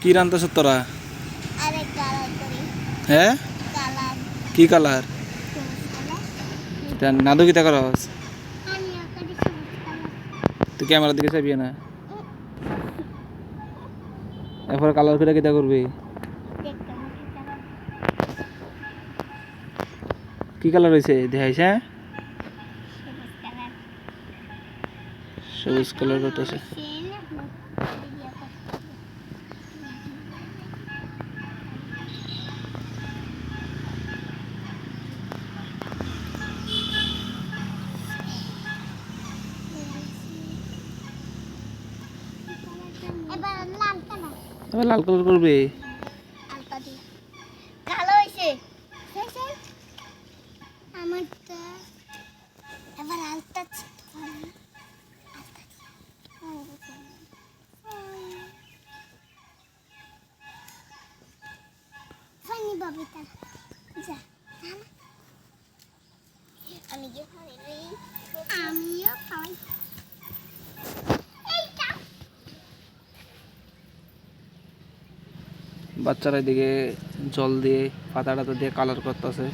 কি রান্তাছ তোরা? আরে কালার করি। হ্যাঁ কালার কি কালার? নাদু কিতা করস? আমি আকারে সবুজ কালার। তুই ক্যামেরার দিকে চাবি না, এরপর কালার করে কিতা করবি? দেখতে মুখে কালার কি কালার হয়েছে দেখাইছে? সবুজ কালার। সবুজ কালার করতেছে। এবার লাল কালার। এবার লাল কালার করবে? আলতা দি কালো হইছে। হইছে আমারটা এবার আলতা ফানি বাবিতা যা আমি কি খাই? আমিও খাই। বাচ্চারা এদিকে জল দিয়ে পাতা টাতা দিয়ে কালার করতেছে।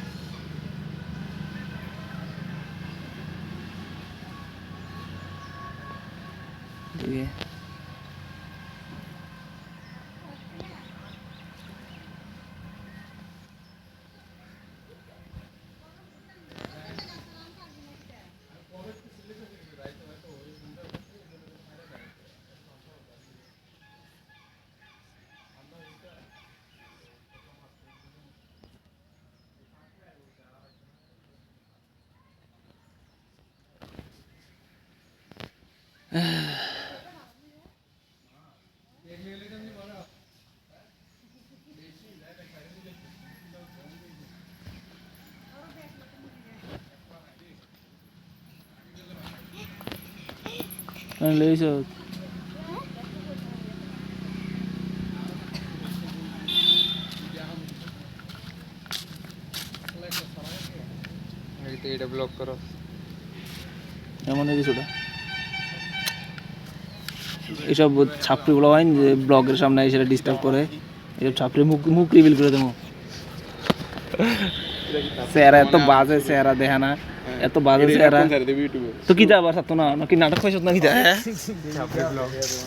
লইছ এটা ব্লক করো এমন কিছুটা এইসব ছাপড়িগুলো হয় যে ব্লগের সামনে এসে ডিস্টার্ব করে, এইসব ছাপড়ি মুখ মুখ রিভিল করে দেবো। চেহারা এত বাজে, চেহারা দেখা না এত বাজে চেহারা। তো কি আবার থাকতো না নাকি নাটক পাইছ নাকি?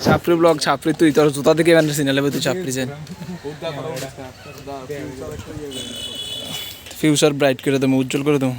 ছাপড়ি ব্লগ ছাপড়ি, তুই তোর জুতা থেকে সিনেলে তুই ছাপড়ি যে ফিউচার ব্রাইট করে দেবো, উজ্জ্বল করে দেবো।